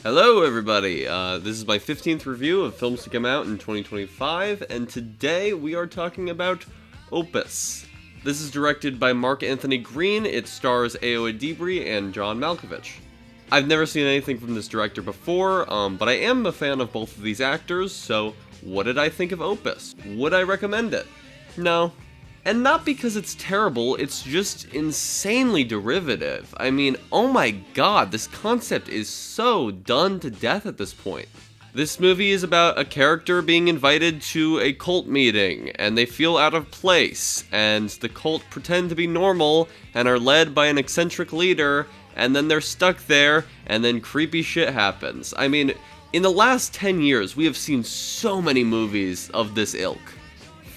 Hello, everybody. This is my 15th review of films to come out in 2025, and today we are talking about Opus. This is directed by Mark Anthony Green. It stars Ayo Edebiri and John Malkovich. I've never seen anything from this director before, but I am a fan of both of these actors, so what did I think of Opus? Would I recommend it? No. And not because it's terrible, it's just insanely derivative. I mean, oh my god, this concept is so done to death at this point. This movie is about a character being invited to a cult meeting, and they feel out of place, and the cult pretend to be normal, and are led by an eccentric leader, and then they're stuck there, and then creepy shit happens. I mean, in the last 10 years, we have seen so many movies of this ilk.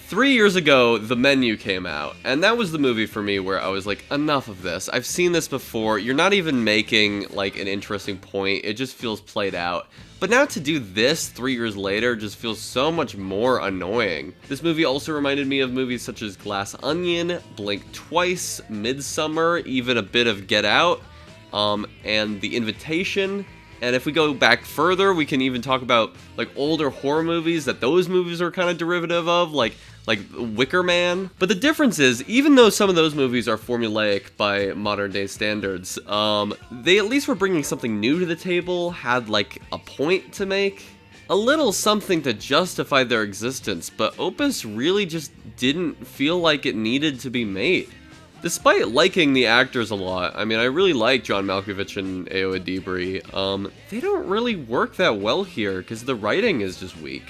3 years ago, The Menu came out, and that was the movie for me where I was like, enough of this. I've seen this before. You're not even making, like, an interesting point. It just feels played out. But now to do this 3 years later just feels so much more annoying. This movie also reminded me of movies such as Glass Onion, Blink Twice, Midsummer, even a bit of Get Out, and The Invitation. And if we go back further, we can even talk about, like, older horror movies that those movies are kind of derivative of, like Wicker Man. But the difference is, even though some of those movies are formulaic by modern day standards, they at least were bringing something new to the table, had like a point to make, a little something to justify their existence, but Opus really just didn't feel like it needed to be made. Despite liking the actors a lot, I mean, I really like John Malkovich and Ayo Edebiri, they don't really work that well here, because the writing is just weak.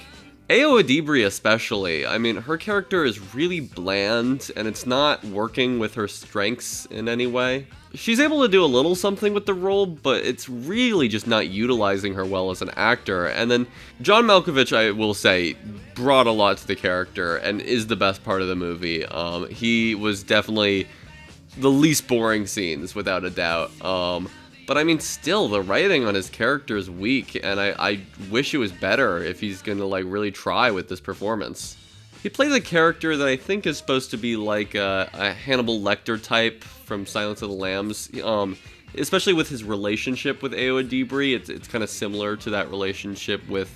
Ayo Edebiri especially, I mean, her character is really bland, and it's not working with her strengths in any way. She's able to do a little something with the role, but it's really just not utilizing her well as an actor. And then John Malkovich, I will say, brought a lot to the character, and is the best part of the movie. He was definitely the least boring scenes, without a doubt. But I mean, still, the writing on his character is weak, and I wish it was better if he's gonna, like, really try with this performance. He plays a character that I think is supposed to be like a Hannibal Lecter type from Silence of the Lambs, especially with his relationship with Ayo Edebiri. It's kind of similar to that relationship with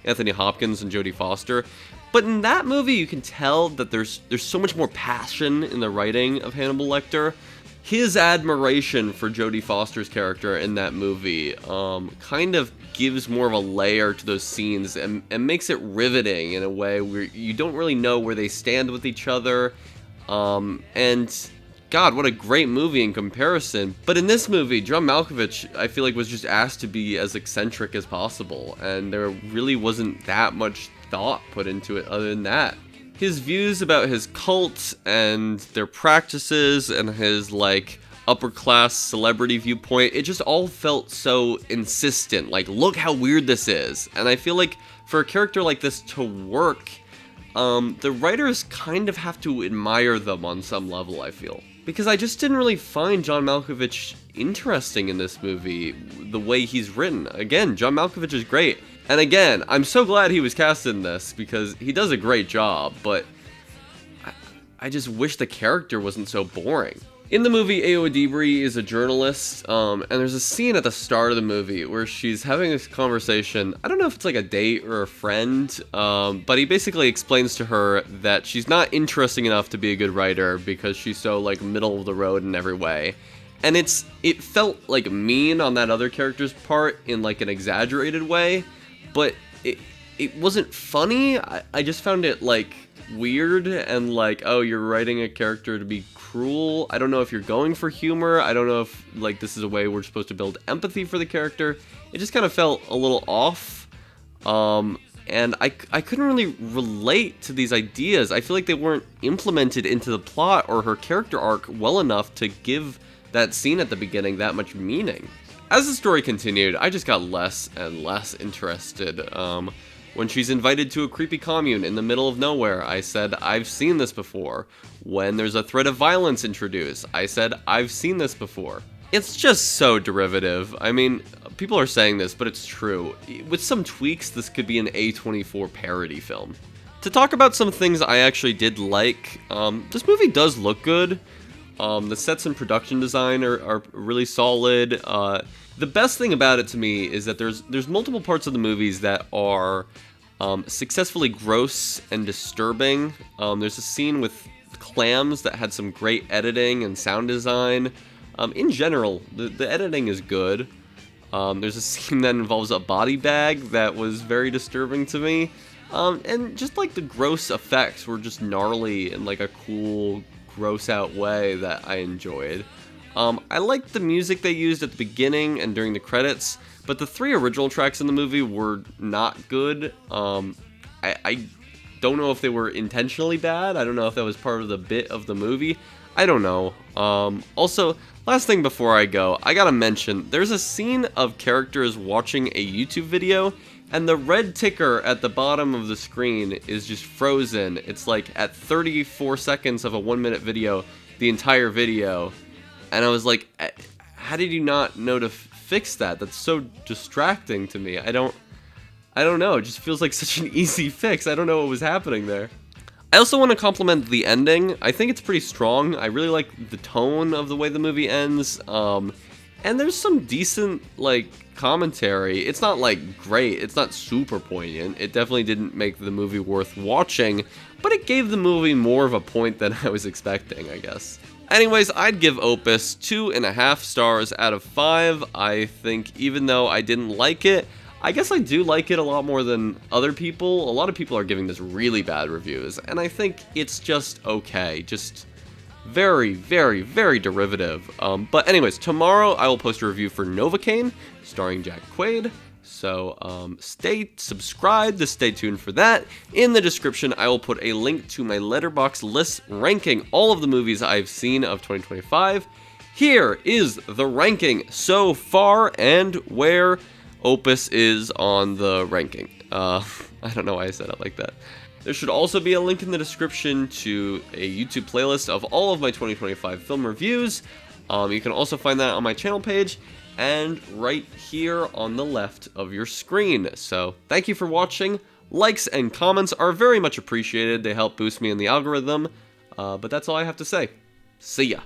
Anthony Hopkins and Jodie Foster. But in that movie, you can tell that there's so much more passion in the writing of Hannibal Lecter. His admiration for Jodie Foster's character in that movie kind of gives more of a layer to those scenes and makes it riveting in a way where you don't really know where they stand with each other. And God, what a great movie in comparison. But in this movie, John Malkovich, I feel like, was just asked to be as eccentric as possible, and there really wasn't that much thought put into it other than that. His views about his cult and their practices and his, like, upper class celebrity viewpoint, it just all felt so insistent. Like, look how weird this is. And I feel like for a character like this to work, the writers kind of have to admire them on some level, I feel. Because I just didn't really find John Malkovich interesting in this movie, the way he's written. Again, John Malkovich is great. And again, I'm so glad he was cast in this, because he does a great job, but I just wish the character wasn't so boring. In the movie, Ayo Edebiri is a journalist, and there's a scene at the start of the movie where she's having this conversation. I don't know if it's like a date or a friend, but he basically explains to her that she's not interesting enough to be a good writer because she's so, like, middle of the road in every way. And it felt, like, mean on that other character's part in, like, an exaggerated way, but it wasn't funny. I just found it, like, weird and like, oh, you're writing a character to be cruel. I don't know if you're going for humor. I don't know if, like, this is a way we're supposed to build empathy for the character. It just kind of felt a little off. And I couldn't really relate to these ideas. I feel like they weren't implemented into the plot or her character arc well enough to give that scene at the beginning that much meaning. As the story continued, I just got less and less interested. When she's invited to a creepy commune in the middle of nowhere, I said, I've seen this before. When there's a threat of violence introduced, I said, I've seen this before. It's just so derivative. I mean, people are saying this, but it's true. With some tweaks, this could be an A24 parody film. To talk about some things I actually did like, this movie does look good. The sets and production design are really solid. The best thing about it to me is that there's multiple parts of the movies that are successfully gross and disturbing. There's a scene with clams that had some great editing and sound design. In general, the editing is good. There's a scene that involves a body bag that was very disturbing to me. And just like the gross effects were just gnarly in like a cool, gross out way that I enjoyed. I liked the music they used at the beginning and during the credits, but the 3 original tracks in the movie were not good. I don't know if they were intentionally bad. I don't know if that was part of the bit of the movie. I don't know. Also, last thing before I go, I gotta mention, there's a scene of characters watching a YouTube video, and the red ticker at the bottom of the screen is just frozen. It's like at 34 seconds of a 1-minute video, the entire video. And I was like, how did you not know to fix that? That's so distracting to me. I don't know. It just feels like such an easy fix. I don't know what was happening there. I also want to compliment the ending. I think it's pretty strong. I really like the tone of the way the movie ends. And there's some decent, like, commentary. It's not, like, great. It's not super poignant. It definitely didn't make the movie worth watching, but it gave the movie more of a point than I was expecting, I guess. Anyways, I'd give Opus 2.5 stars out of 5. I think even though I didn't like it, I guess I do like it a lot more than other people. A lot of people are giving this really bad reviews, and I think it's just okay. Just very, very, very derivative. But anyways, tomorrow I will post a review for Novocaine, starring Jack Quaid. So stay subscribed to stay tuned for that. In the description, I will put a link to my Letterboxd list ranking all of the movies I've seen of 2025. Here is the ranking so far and where Opus is on the ranking. I don't know why I said it like that. There should also be a link in the description to a YouTube playlist of all of my 2025 film reviews. You can also find that on my channel page and right here on the left of your screen. So thank you for watching. Likes and comments are very much appreciated. They help boost me in the algorithm. But that's all I have to say. See ya.